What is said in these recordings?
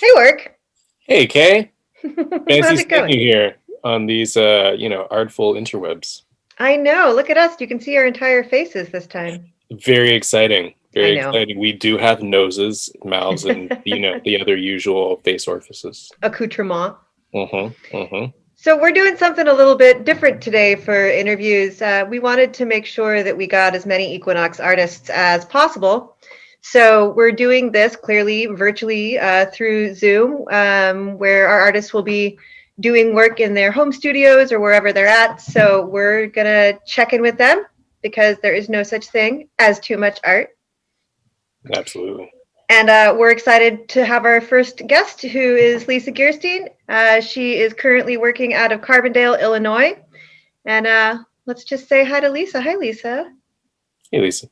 Hey, work. Hey Kay, fancy How's it seeing going? you here on these artful interwebs. I know. Look at us. You can see our entire faces this time. Very exciting, I very know. exciting. We do have noses, mouths, and the other usual face orifices. Accoutrement. Mm-hmm. Mm-hmm. So we're doing something a little bit different today for interviews. We wanted to make sure that we got as many Equinox artists as possible. So we're doing this clearly virtually through Zoom, where our artists will be doing work in their home studios or wherever they're at. So we're gonna check in with them because there is no such thing as too much art. Absolutely. And we're excited to have our first guest, who is Lisa Gearstein. She is currently working out of Carbondale, Illinois. And let's just say hi to Lisa. Hi, Lisa. Hey Lisa.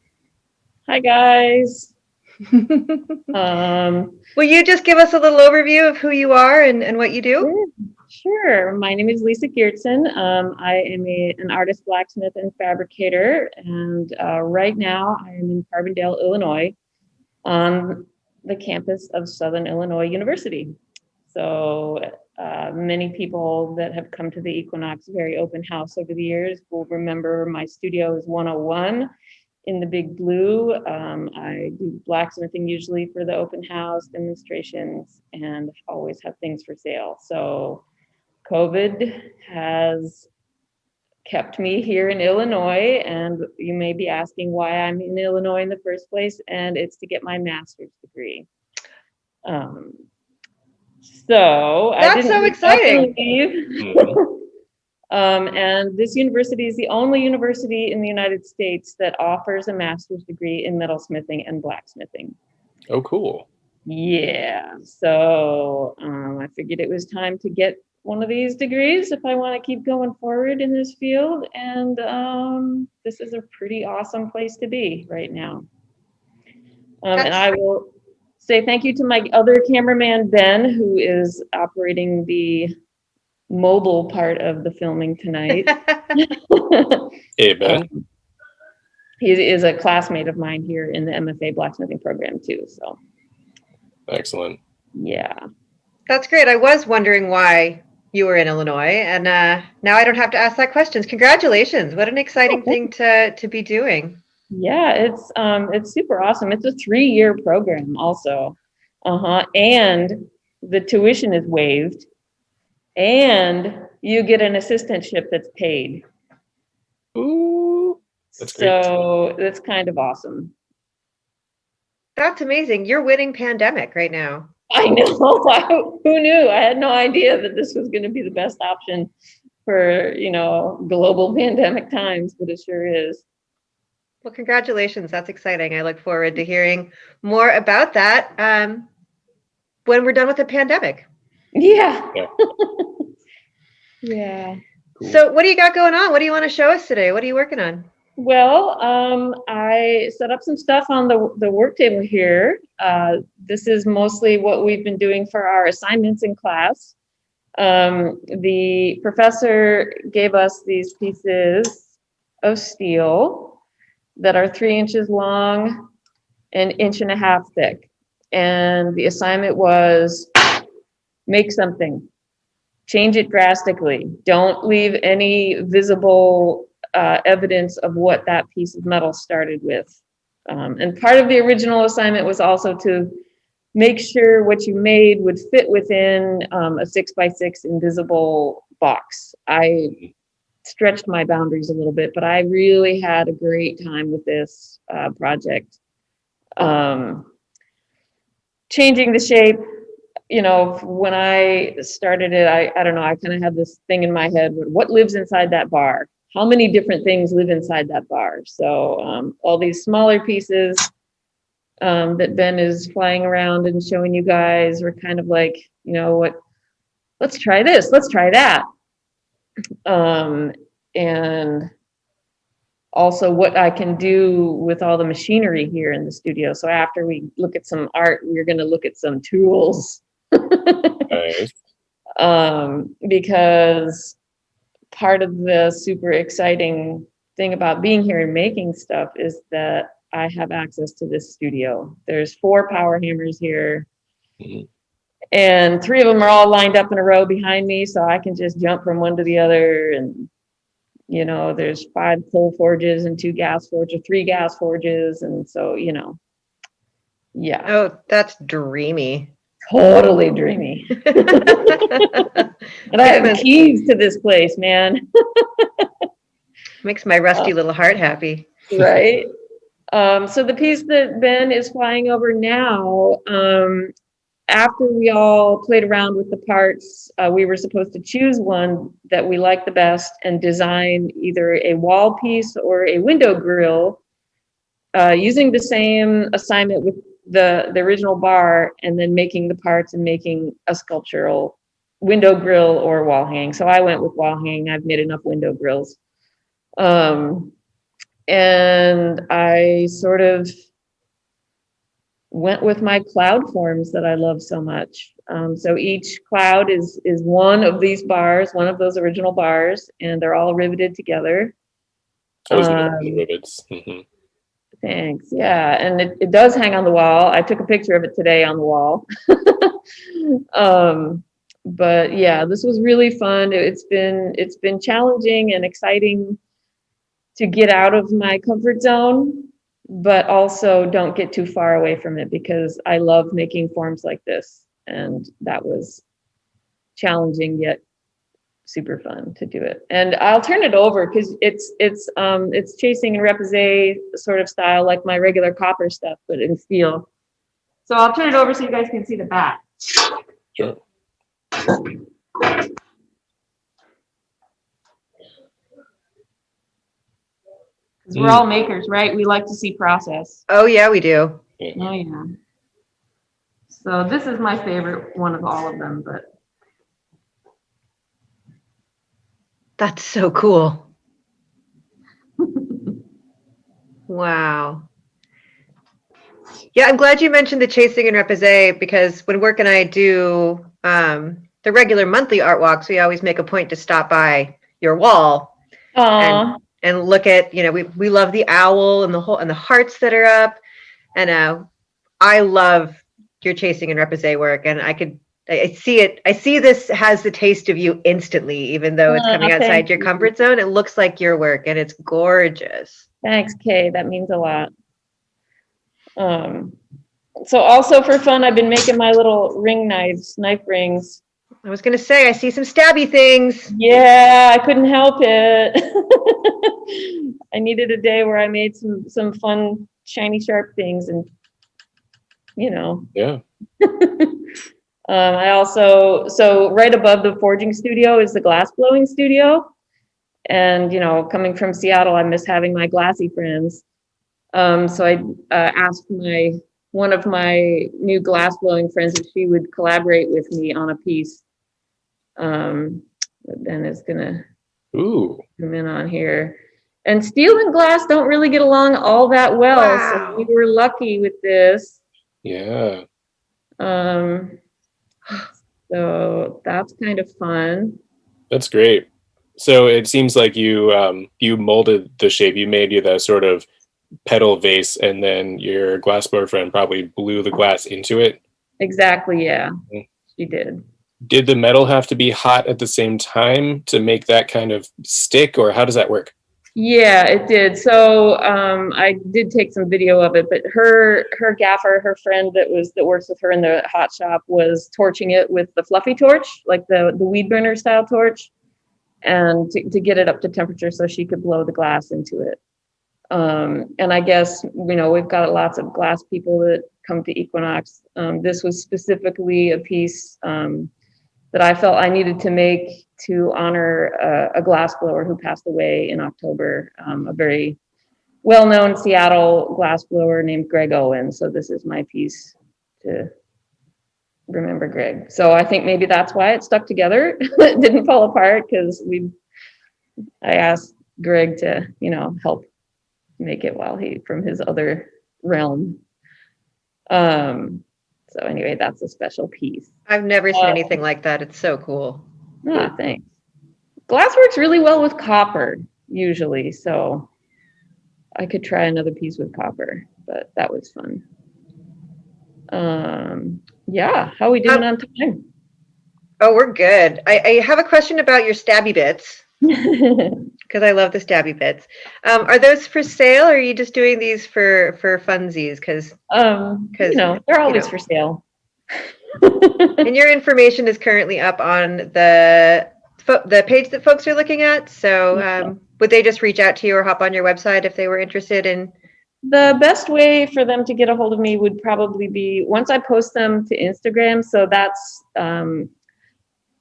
Hi guys. Will you just give us a little overview of who you are and what you do? Sure. My name is Lisa Geertsen. I am an artist, blacksmith, and fabricator. And right now I am in Carbondale, Illinois, on the campus of Southern Illinois University. So many people that have come to the Equinox Very Open House over the years will remember my studio is 101 in the big blue. I do blacksmithing usually for the open house demonstrations and always have things for sale. So COVID has kept me here in Illinois, and you may be asking why I'm in Illinois in the first place, and it's to get my master's degree. Um, so I That's didn't so leave up and exciting. leave. Mhm. And this university is the only university in the United States that offers a master's degree in metalsmithing and blacksmithing. Oh, cool. Yeah, so I figured it was time to get one of these degrees if I want to keep going forward in this field. And this is a pretty awesome place to be right now. And I will say thank you to my other cameraman, Ben, who is operating the mobile part of the filming tonight. Hey Ben. He is a classmate of mine here in the MFA blacksmithing program too. So Excellent. yeah. That's great. I was wondering why you were in Illinois, and now I don't have to ask that question. Congratulations. What an exciting thing to be doing. Yeah, it's super awesome. It's a 3-year program also. And the tuition is waived and you get an assistantship that's paid. Ooh, that's great. So that's kind of awesome. That's amazing. You're winning pandemic right now. I know. Who knew? I had no idea that this was going to be the best option for, global pandemic times, but it sure is. Well, congratulations. That's exciting. I look forward to hearing more about that when we're done with the pandemic. Yeah. Yeah. Yeah. Cool. So what do you got going on? What do you want to show us today? What are you working on? Well, I set up some stuff on the work table here. This is mostly what we've been doing for our assignments in class. The professor gave us these pieces of steel that are 3 inches long and 1.5 inches thick. And the assignment was make something, change it drastically. Don't leave any visible evidence of what that piece of metal started with. And part of the original assignment was also to make sure what you made would fit within a 6x6 invisible box. I stretched my boundaries a little bit, but I really had a great time with this project. Changing the shape, when I started it, I don't know, I kind of had this thing in my head, what lives inside that bar? How many different things live inside that bar? So all these smaller pieces that Ben is flying around and showing you guys were kind of like, let's try this, let's try that. And also what I can do with all the machinery here in the studio. So after we look at some art, we're going to look at some tools. Nice. Because part of the super exciting thing about being here and making stuff is that I have access to this studio. There's 4 power hammers here. Mhm. And 3 of them are all lined up in a row behind me, so I can just jump from one to the other. And, you know, there's 5 coal forges and 2 gas forges, 3 gas forges. And so, you know, yeah. Oh, that's dreamy. Totally dreamy. And I have keys to this place, man. Makes my rusty little heart happy. Right. So the piece that Ben is flying over now, after we all played around with the parts, we were supposed to choose one that we liked the best and design either a wall piece or a window grill, using the same assignment with the original bar, and then making the parts and making a sculptural window grill or wall hanging. So I went with wall hanging. I've made enough window grills. And I sort of went with my cloud forms that I love so much. So each cloud is one of these bars, one of those original bars, and they're all riveted together. I was looking at the rivets. Thanks. Yeah, and it does hang on the wall. I took a picture of it today on the wall. But yeah, this was really fun. It's been challenging and exciting to get out of my comfort zone, but also don't get too far away from it, because I love making forms like this, and that was challenging yet super fun to do it. And I'll turn it over because it's chasing and repoussé sort of style, like my regular copper stuff, but in steel. So I'll turn it over so you guys can see the back. Sure. We're all makers, right? We like to see process. Oh yeah, we do. Oh yeah. So this is my favorite one of all of them, but that's so cool. Wow. Yeah, I'm glad you mentioned the chasing and repoussé, because when Work and I do the regular monthly art walks, we always make a point to stop by your wall. And look at, you know, we love the owl and the whole and the hearts that are up, and I love your chasing and repoussé work, and I see it. I see this has the taste of you instantly, even though it's coming outside your comfort zone. It looks like your work, and it's gorgeous. Thanks, Kay. That means a lot. So also for fun, I've been making my little knife rings. I was going to say, I see some stabby things. Yeah, I couldn't help it. I needed a day where I made some fun, shiny, sharp things, and, you know. Yeah. I also, so right above the forging studio is the Glassblowing studio. And, you know, coming from Seattle, I miss having my glassy friends. So I asked one of my new glassblowing friends if she would collaborate with me on a piece. But then it's gonna zoom in on here. And steel and glass don't really get along all that well. Wow. So we were lucky with this. Yeah. So that's kind of fun. That's great. So it seems like you molded the shape. You made the sort of petal vase, and then your glassblower friend probably blew the glass into it. Exactly. Yeah, she did. Did the metal have to be hot at the same time to make that kind of stick, or how does that work? Yeah, it did. So I did take some video of it, but her gaffer, her friend that works with her in the hot shop, was torching it with the fluffy torch, like the weed burner style torch, and to get it up to temperature so she could blow the glass into it. And I guess, you know, we've got lots of glass people that come to Equinox. This was specifically a piece that I felt I needed to make to honor a glassblower who passed away in October, a very well-known Seattle glassblower named Greg Owen. So this is my piece to remember Greg. So I think maybe that's why it stuck together. It didn't fall apart, because I asked Greg to, you know, help make it while from his other realm. So anyway, that's a special piece. I've never seen anything like that. It's so cool. Thanks. Glass works really well with copper, usually, so I could try another piece with copper, but that was fun. Yeah, how are we doing on time? Oh, we're good. I have a question about your stabby bits because I love the stabby bits. Are those for sale, or are you just doing these for funsies? Because They're always for sale. and your information is currently up on the page that folks are looking at. So would they just reach out to you or hop on your website if they were interested in? The best way for them to get a hold of me would probably be once I post them to Instagram. So that's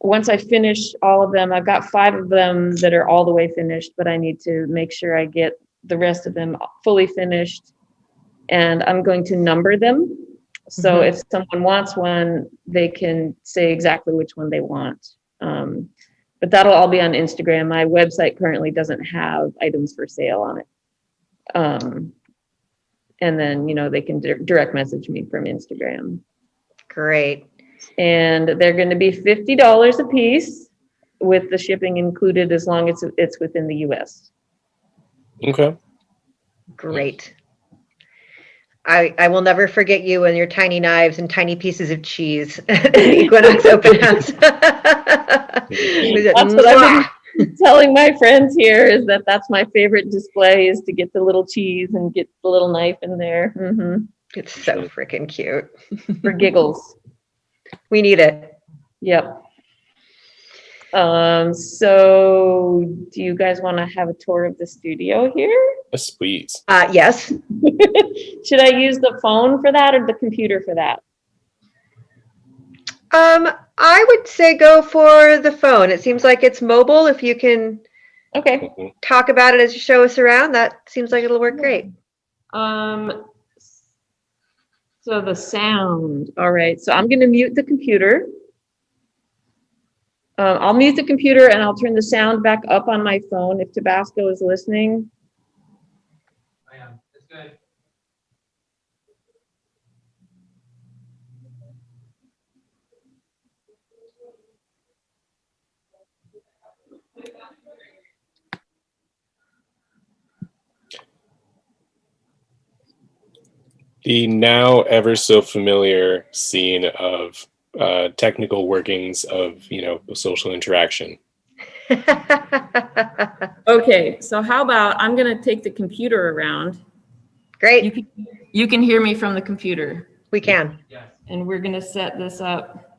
once I finish all of them. I've got 5 of them that are all the way finished, but I need to make sure I get the rest of them fully finished. And I'm going to number them. So if someone wants one, they can say exactly which one they want. But that'll all be on Instagram. My website currently doesn't have items for sale on it. And then, they can direct message me from Instagram. Great. And they're going to be $50 a piece with the shipping included as long as it's within the US. Okay. Great. I will never forget you and your tiny knives and tiny pieces of cheese at the Equinox open house. That's what I've been telling my friends here is that's my favorite display is to get the little cheese and get the little knife in there. It's so freaking cute. For giggles. We need it. Yep. So do you guys want to have a tour of the studio here? Yes, please. Yes. Should I use the phone for that or the computer for that? I would say go for the phone. It seems like it's mobile. If you can talk about it as you show us around, that seems like it'll work great. So the sound. All right. So I'm going to mute the computer. I'll mute the computer and I'll turn the sound back up on my phone if Tabasco is listening. I am. It's good. The now ever so familiar scene of technical workings of social interaction. Okay, so how about I'm gonna take the computer around. Great. You can hear me from the computer. We can. Yes. And we're gonna set this up.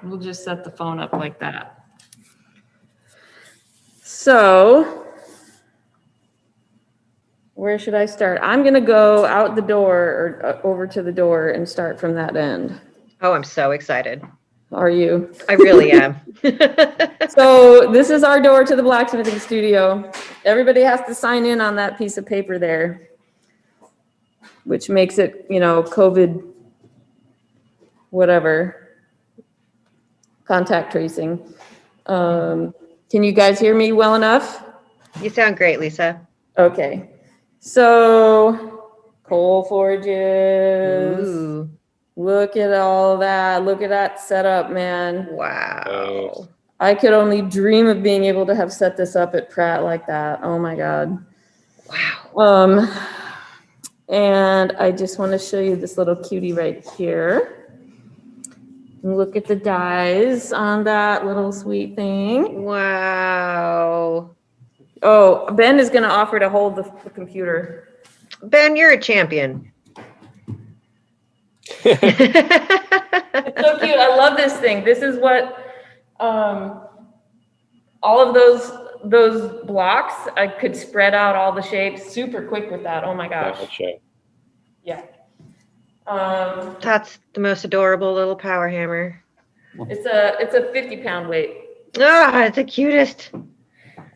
We'll just set the phone up like that. So where should I start? I'm gonna go out the door or over to the door and start from that end. Oh, I'm so excited. Are you? I really am. So this is our door to the Blacksmithing Studio. Everybody has to sign in on that piece of paper there, which makes it, COVID, whatever, contact tracing. Can you guys hear me well enough? You sound great, Lisa. Okay. So coal forges. Ooh. Look at all that. Look at that setup, man. Wow. I could only dream of being able to have set this up at Pratt like that. Oh my God. Wow. And I just want to show you this little cutie right here. Look at the dies on that little sweet thing. Wow. Oh, Ben is going to offer to hold the computer. Ben, you're a champion. It's so cute. I love this thing. This is what all of those blocks, I could spread out all the shapes super quick with that. Oh my gosh. Yeah. That's the most adorable little power hammer. It's a 50-pound weight. Ah, it's the cutest.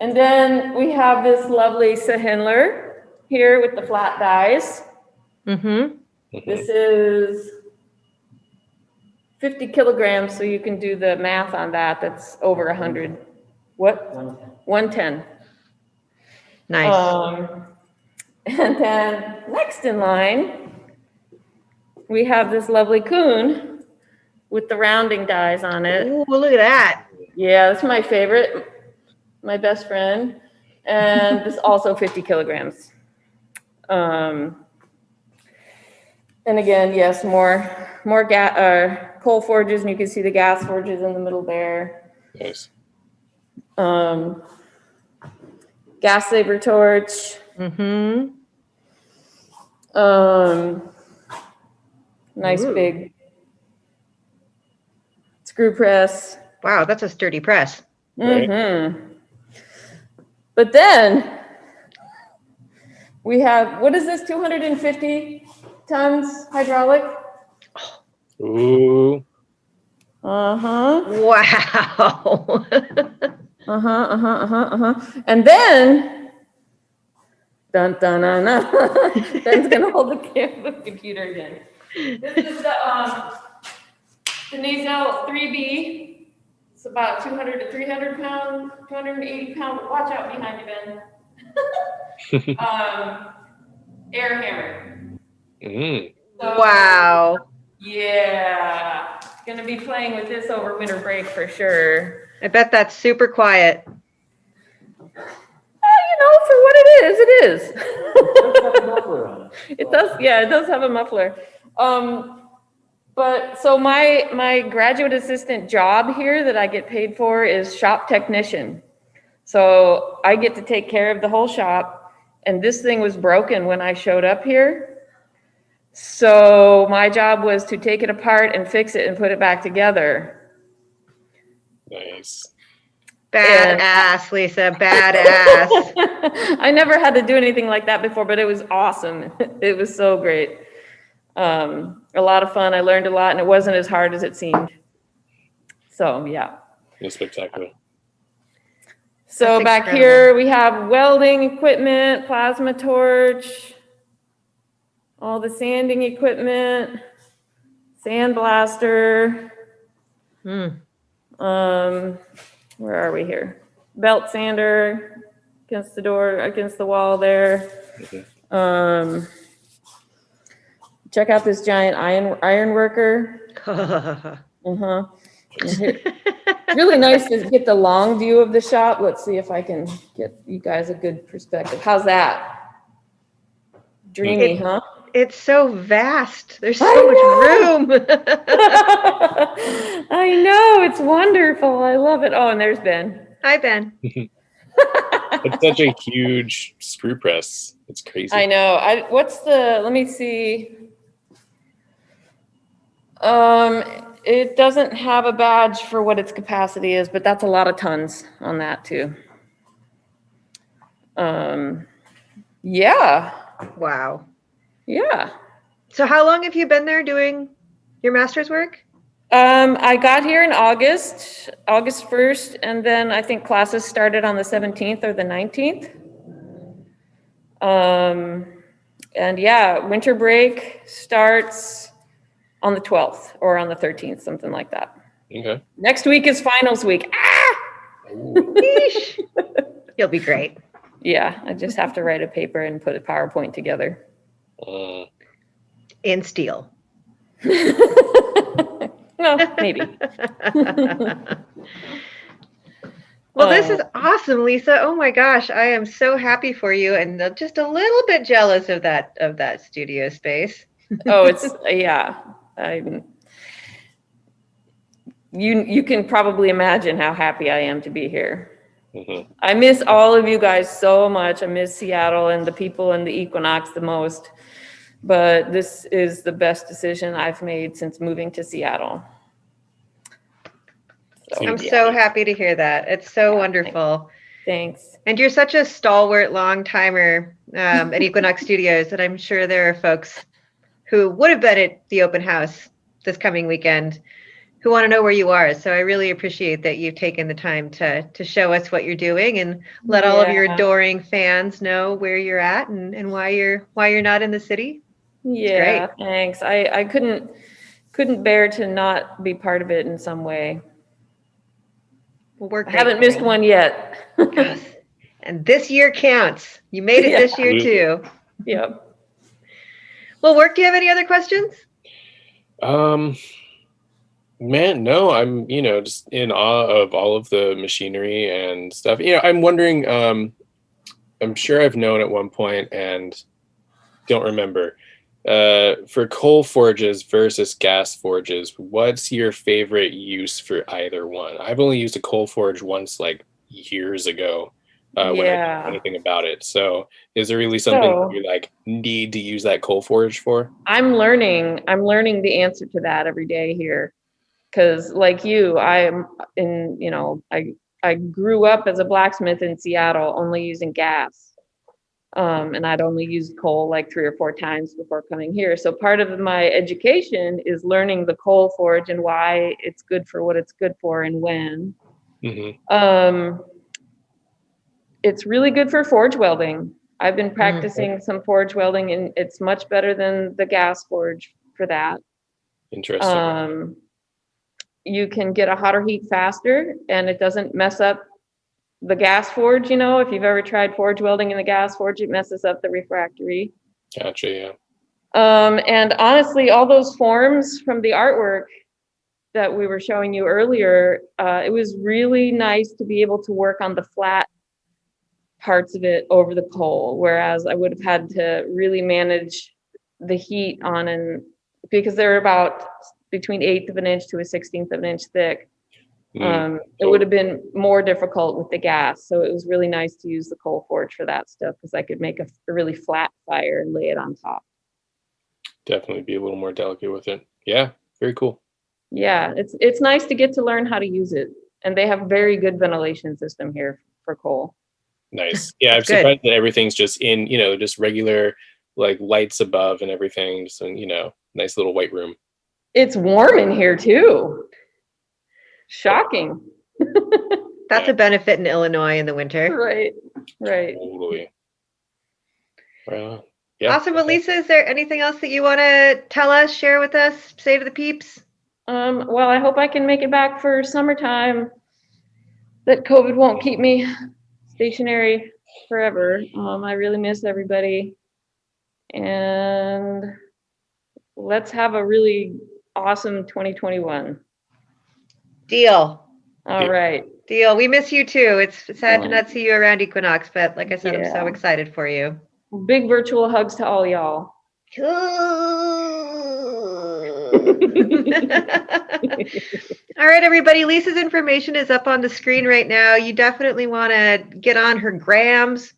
And then we have this lovely Sahinler here with the flat dies. Mm-hmm. This is 50 kilograms, so you can do the math on that. That's over 100. What? 110. Nice. And then next in line, we have this lovely coon with the rounding dies on it. Ooh, look at that. Yeah, that's my favorite, my best friend. And this also 50 kilograms. And again, yes, more coal forges, and you can see the gas forges in the middle there. Nice. Gas saber torch. Mm-hmm. Nice Ooh. big screw press. Wow, that's a sturdy press. Right. But then we have, what is this, 250 tons hydraulic? Ooh. Wow. And then, dun dun dun dun. Ben's gonna hold the computer again. This is the Nasal 3B. It's about 200 to 300 pound, 280 pound. Watch out behind you, Ben. Air hammer. So, Wow. yeah, gonna be playing with this over winter break for sure. I bet that's super quiet. For what it is. It does, yeah, it does have a muffler. But so my graduate assistant job here that I get paid for is shop technician. So I get to take care of the whole shop, and this thing was broken when I showed up here. So my job was to take it apart and fix it and put it back together. Nice. Badass, Lisa, badass. I never had to do anything like that before, but it was awesome. It was so great. A lot of fun. I learned a lot, and it wasn't as hard as it seemed. So, yeah. It's spectacular. So That's back incredible. here, we have welding equipment, plasma torch, all the sanding equipment, sandblaster. Where are we here? Belt sander against the door, against the wall there. Check out this giant iron worker. It's really nice to get the long view of the shop. Let's see if I can get you guys a good perspective. How's that? Dreamy, huh? It's so vast. There's so much room. I know, it's wonderful. I love it. Oh, and there's Ben. Hi, Ben. It's such a huge screw press. It's crazy. I know. Let me see. It doesn't have a badge for what its capacity is, but that's a lot of tons on that too. Yeah. Wow. Yeah. So how long have you been there doing your master's work? I got here in August 1st, and then I think classes started on the 17th or the 19th. And yeah, winter break starts on the 12th or on the 13th, something like that. Okay. Next week is finals week. Yeesh. You'll be great. Yeah, I just have to write a paper and put a PowerPoint together. In steel. No, maybe. Well, this is awesome, Lisa. Oh my gosh, I am so happy for you, and just a little bit jealous of that studio space. Oh, it's yeah. You can probably imagine how happy I am to be here. I miss all of you guys so much. I miss Seattle and the people in the Equinox the most. But this is the best decision I've made since moving to Seattle. So, I'm so happy to hear that. It's so wonderful. Thanks. And you're such a stalwart long timer at Equinox Studios that I'm sure there are folks who would have been at the open house this coming weekend who want to know where you are. So I really appreciate that you've taken the time to show us what you're doing and let all of your adoring fans know where you're at and why you're not in the city. Yeah, thanks. I couldn't bear to not be part of it in some way. Well, I haven't missed one yet. And this year counts. You made it this year too. Yep. Well, Work, do you have any other questions? Man, no, I'm, just in awe of all of the machinery and stuff. I'm wondering, I'm sure I've known at one point and don't remember, For coal forges versus gas forges, what's your favorite use for either one? I've only used a coal forge once, like years ago, when I didn't know Yeah. anything about it. So, is there really something So- you like need to use that coal forge for? I'm learning the answer to that every day here. Cause like you, I grew up as a blacksmith in Seattle, only using gas. And I'd only used coal like 3 or 4 times before coming here. So part of my education is learning the coal forge and why it's good for what it's good for and when. Mm-hmm. It's really good for forge welding. I've been practicing some forge welding, and it's much better than the gas forge for that. Interesting. You can get a hotter heat faster, and it doesn't mess up the gas forge. If you've ever tried forge welding in the gas forge, it messes up the refractory. Gotcha. Yeah. And honestly, all those forms from the artwork that we were showing you earlier, it was really nice to be able to work on the flat parts of it over the coal, whereas I would have had to really manage the heat because they're about between 1/8 of an inch to a 1/16 of an inch thick. It would have been more difficult with the gas. So it was really nice to use the coal forge for that stuff, because I could make a really flat fire and lay it on top. Definitely be a little more delicate with it. Yeah, very cool. Yeah, it's nice to get to learn how to use it. And they have very good ventilation system here for coal. Nice. Yeah, I'm That's good. surprised that everything's just in, just regular like lights above and everything. Just nice little white room. It's warm in here too. Shocking. That's Yeah. a benefit in Illinois in the winter. Right. Totally. Well, yeah. Awesome. Well, Lisa, is there anything else that you want to tell us, share with us, say to the peeps? Well, I hope I can make it back for summertime, that COVID won't keep me stationary forever. I really miss everybody. And let's have a really awesome 2021. Deal. All right. Deal. We miss you too. It's sad to not see you around Equinox, but like I said, I'm so Yeah. excited for you. Big virtual hugs to all y'all. All right, everybody. Lisa's information is up on the screen right now. You definitely want to get on her grams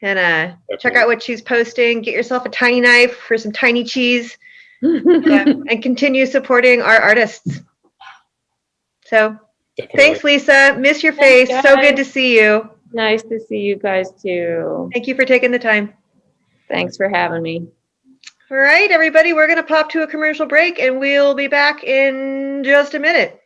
and check out what she's posting. Get yourself a tiny knife for some tiny cheese, and continue supporting our artists. So, Definitely. thanks, Lisa. Miss your face. Thanks, So good guys. to see you. Nice to see you guys too. Thank you for taking the time. Thanks for having me. All right, everybody, we're going to pop to a commercial break and we'll be back in just a minute.